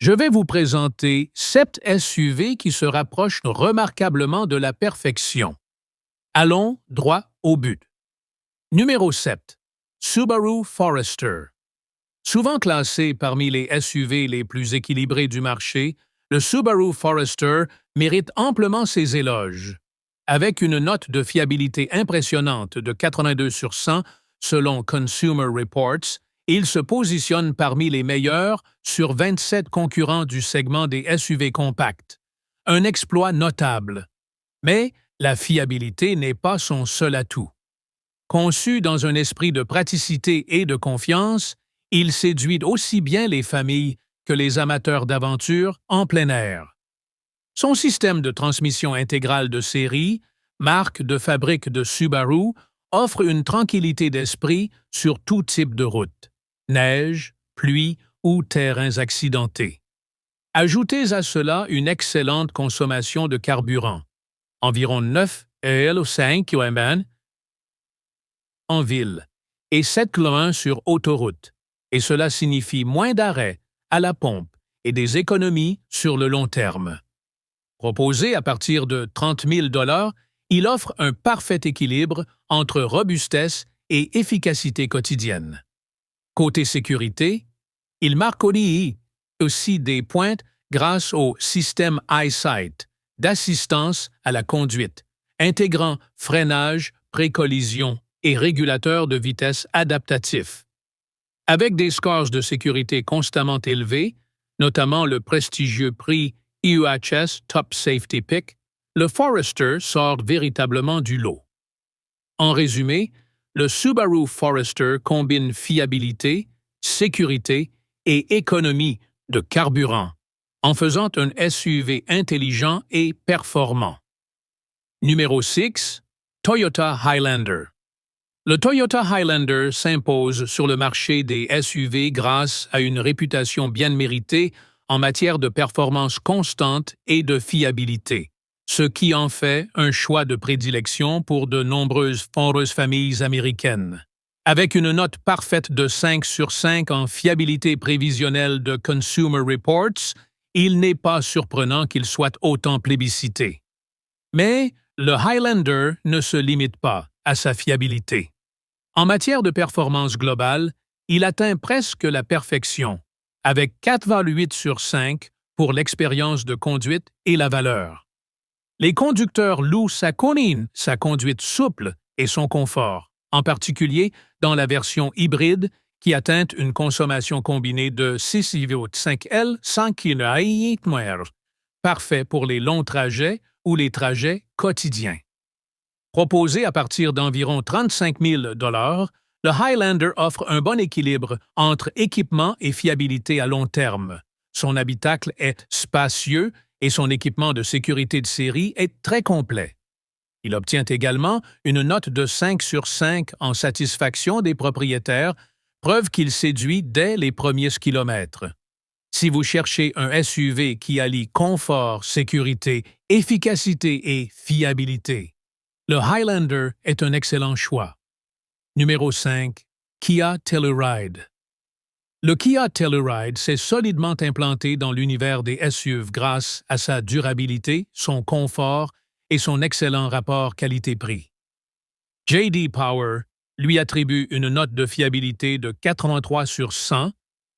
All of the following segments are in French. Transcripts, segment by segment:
Je vais vous présenter 7 SUV qui se rapprochent remarquablement de la perfection. Allons droit au but. Numéro 7. Subaru Forester. Souvent classé parmi les SUV les plus équilibrés du marché, le Subaru Forester mérite amplement ses éloges. Avec une note de fiabilité impressionnante de 82 sur 100 selon Consumer Reports, il se positionne parmi les meilleurs sur 27 concurrents du segment des SUV compacts. Un exploit notable. Mais la fiabilité n'est pas son seul atout. Conçu dans un esprit de praticité et de confiance, il séduit aussi bien les familles que les amateurs d'aventure en plein air. Son système de transmission intégrale de série, marque de fabrique de Subaru, offre une tranquillité d'esprit sur tout type de route, neige, pluie ou terrains accidentés. Ajoutez à cela une excellente consommation de carburant, environ 9,5 km en ville et 7 km sur autoroute, et cela signifie moins d'arrêts à la pompe et des économies sur le long terme. Proposé à partir de 30 000 $, il offre un parfait équilibre entre robustesse et efficacité quotidienne. Côté sécurité, il marque aussi des pointes grâce au système EyeSight d'assistance à la conduite, intégrant freinage, précollision et régulateur de vitesse adaptatif. Avec des scores de sécurité constamment élevés, notamment le prestigieux prix IUHS Top Safety Pick, le Forester sort véritablement du lot. En résumé, le Subaru Forester combine fiabilité, sécurité et économie de carburant, en faisant un SUV intelligent et performant. Numéro 6. Toyota Highlander. Le Toyota Highlander s'impose sur le marché des SUV grâce à une réputation bien méritée en matière de performance constante et de fiabilité, ce qui en fait un choix de prédilection pour de nombreuses familles américaines. Avec une note parfaite de 5 sur 5 en fiabilité prévisionnelle de Consumer Reports, il n'est pas surprenant qu'il soit autant plébiscité. Mais le Highlander ne se limite pas à sa fiabilité. En matière de performance globale, il atteint presque la perfection, avec 4,8 sur 5 pour l'expérience de conduite et la valeur. Les conducteurs louent sa conduite souple et son confort, en particulier dans la version hybride qui atteint une consommation combinée de 6,5 L 100 km/h, parfait pour les longs trajets ou les trajets quotidiens. Proposé à partir d'environ 35 000 $, le Highlander offre un bon équilibre entre équipement et fiabilité à long terme. Son habitacle est spacieux et son équipement de sécurité de série est très complet. Il obtient également une note de 5 sur 5 en satisfaction des propriétaires, preuve qu'il séduit dès les premiers kilomètres. Si vous cherchez un SUV qui allie confort, sécurité, efficacité et fiabilité, le Highlander est un excellent choix. Numéro 5. Kia Telluride. Le Kia Telluride s'est solidement implanté dans l'univers des SUV grâce à sa durabilité, son confort et son excellent rapport qualité-prix. J.D. Power lui attribue une note de fiabilité de 83 sur 100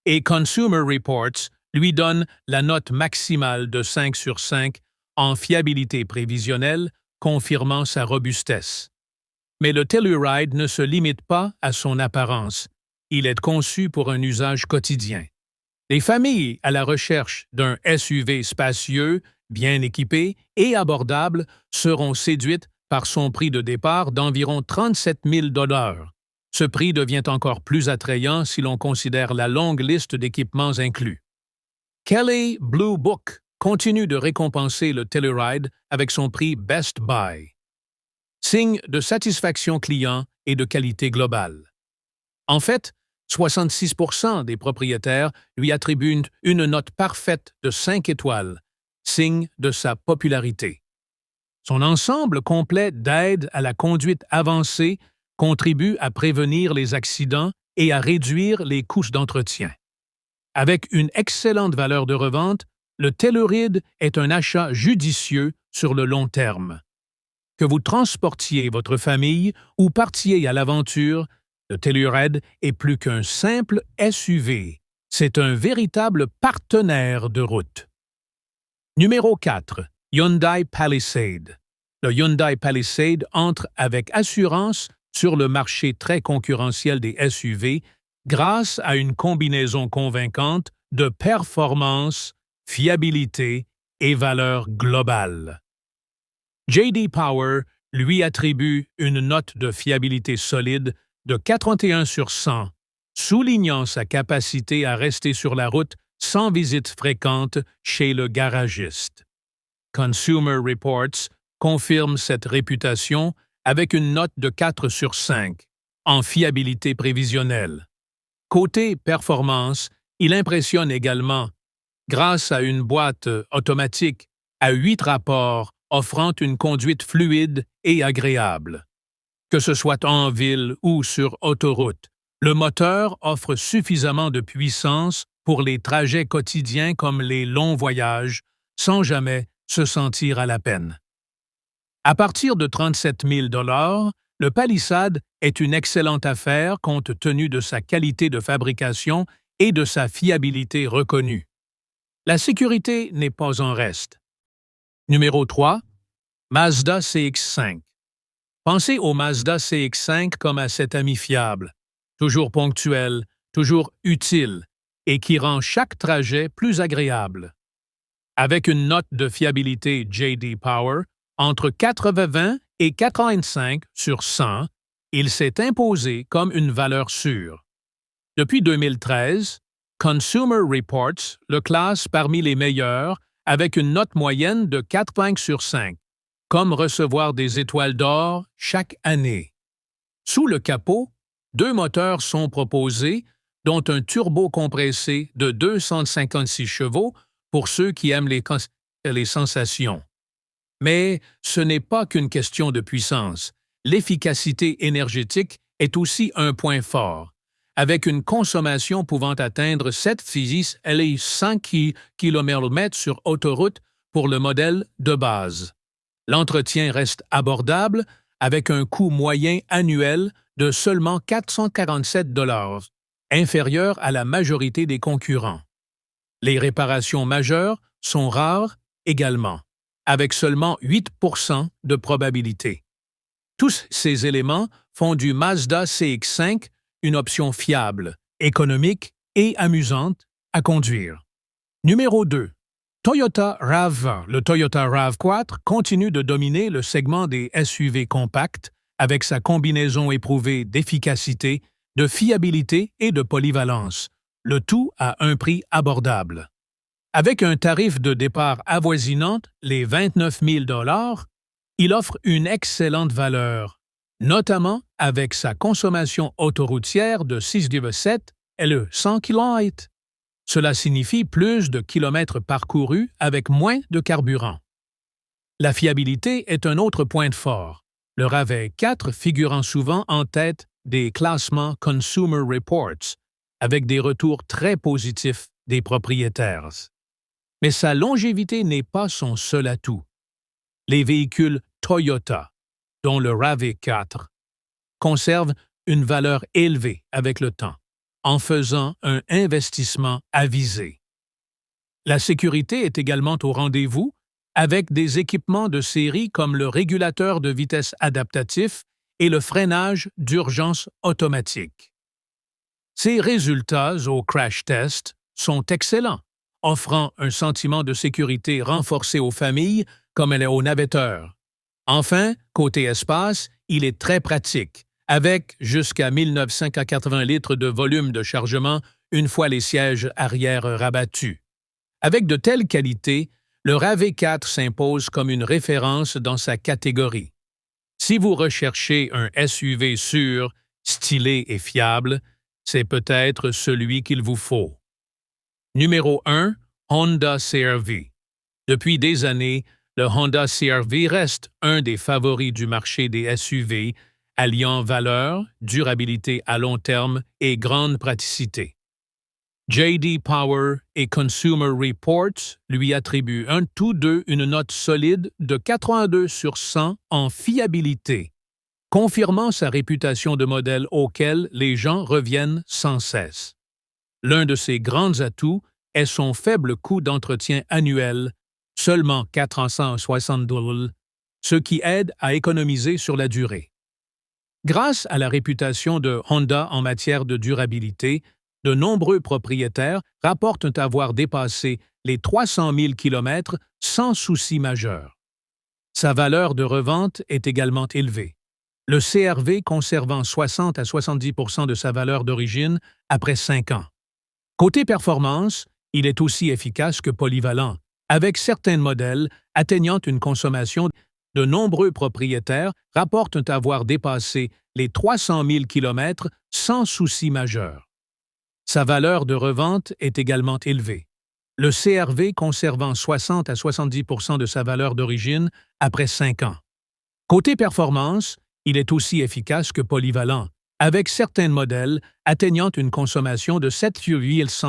et Consumer Reports lui donne la note maximale de 5 sur 5 en fiabilité prévisionnelle, confirmant sa robustesse. Mais le Telluride ne se limite pas à son apparence. Il est conçu pour un usage quotidien. Les familles à la recherche d'un SUV spacieux, bien équipé et abordable seront séduites par son prix de départ d'environ 37 000 $. Ce prix devient encore plus attrayant si l'on considère la longue liste d'équipements inclus. Kelley Blue Book continue de récompenser le Telluride avec son prix Best Buy, signe de satisfaction client et de qualité globale. En fait, 66 % des propriétaires lui attribuent une note parfaite de 5 étoiles, signe de sa popularité. Son ensemble complet d'aide à la conduite avancée contribue à prévenir les accidents et à réduire les coûts d'entretien. Avec une excellente valeur de revente, le Telluride est un achat judicieux sur le long terme. Que vous transportiez votre famille ou partiez à l'aventure, le Telluride est plus qu'un simple SUV. C'est un véritable partenaire de route. Numéro 4. Hyundai Palisade. Le Hyundai Palisade entre avec assurance sur le marché très concurrentiel des SUV grâce à une combinaison convaincante de performance, fiabilité et valeur globale. J.D. Power lui attribue une note de fiabilité solide de 81 sur 100, soulignant sa capacité à rester sur la route sans visite fréquente chez le garagiste. Consumer Reports confirme cette réputation avec une note de 4 sur 5 en fiabilité prévisionnelle. Côté performance, il impressionne également grâce à une boîte automatique à 8 rapports offrant une conduite fluide et agréable. Que ce soit en ville ou sur autoroute, le moteur offre suffisamment de puissance pour les trajets quotidiens comme les longs voyages, sans jamais se sentir à la peine. À partir de 37 000 $, le Palisade est une excellente affaire compte tenu de sa qualité de fabrication et de sa fiabilité reconnue. La sécurité n'est pas en reste. Numéro 3. Mazda CX-5. Pensez au Mazda CX-5 comme à cet ami fiable, toujours ponctuel, toujours utile et qui rend chaque trajet plus agréable. Avec une note de fiabilité J.D. Power entre 80 et 85 sur 100, il s'est imposé comme une valeur sûre. Depuis 2013, Consumer Reports le classe parmi les meilleurs avec une note moyenne de 4,5 sur 5, comme recevoir des étoiles d'or chaque année. Sous le capot, 2 moteurs sont proposés, dont un turbo compressé de 256 chevaux pour ceux qui aiment les sensations. Mais ce n'est pas qu'une question de puissance. L'efficacité énergétique est aussi un point fort, avec une consommation pouvant atteindre 7,100 km sur autoroute pour le modèle de base. L'entretien reste abordable avec un coût moyen annuel de seulement 447 $, inférieur à la majorité des concurrents. Les réparations majeures sont rares également, avec seulement 8% de probabilité. Tous ces éléments font du Mazda CX-5 une option fiable, économique et amusante à conduire. Numéro 2. Toyota RAV4. Le Toyota RAV4 continue de dominer le segment des SUV compacts avec sa combinaison éprouvée d'efficacité, de fiabilité et de polyvalence, le tout à un prix abordable. Avec un tarif de départ avoisinant les 29 000 $, il offre une excellente valeur, notamment avec sa consommation autoroutière de 6,7 LE 100 km. Cela signifie plus de kilomètres parcourus avec moins de carburant. La fiabilité est un autre point fort, le RAV4 figurant souvent en tête des classements Consumer Reports, avec des retours très positifs des propriétaires. Mais sa longévité n'est pas son seul atout. Les véhicules Toyota, dont le RAV4, conservent une valeur élevée avec le temps, en faisant un investissement avisé. La sécurité est également au rendez-vous avec des équipements de série comme le régulateur de vitesse adaptatif et le freinage d'urgence automatique. Ces résultats au crash test sont excellents, offrant un sentiment de sécurité renforcé aux familles comme elle est aux navetteurs. Enfin, côté espace, il est très pratique, avec jusqu'à 1980 litres de volume de chargement une fois les sièges arrière rabattus. Avec de telles qualités, le RAV4 s'impose comme une référence dans sa catégorie. Si vous recherchez un SUV sûr, stylé et fiable, c'est peut-être celui qu'il vous faut. Numéro 1. Honda CR-V. Depuis des années, le Honda CR-V reste un des favoris du marché des SUV, alliant valeur, durabilité à long terme et grande praticité. J.D. Power et Consumer Reports lui attribuent tous deux une note solide de 82 sur 100 en fiabilité, confirmant sa réputation de modèle auquel les gens reviennent sans cesse. L'un de ses grands atouts est son faible coût d'entretien annuel, seulement $460, ce qui aide à économiser sur la durée. Grâce à la réputation de Honda en matière de durabilité, de nombreux propriétaires rapportent avoir dépassé les 300 000 km sans souci majeur. Sa valeur de revente est également élevée, le CRV conservant 60 à 70% de sa valeur d'origine après 5 ans. Côté performance, il est aussi efficace que polyvalent, avec certains modèles atteignant une consommation. De nombreux propriétaires rapportent avoir dépassé les 300 000 km sans souci majeur. Sa valeur de revente est également élevée, le CRV conservant 60 à 70% de sa valeur d'origine après 5 ans. Côté performance, il est aussi efficace que polyvalent, avec certains modèles atteignant une consommation de 7,100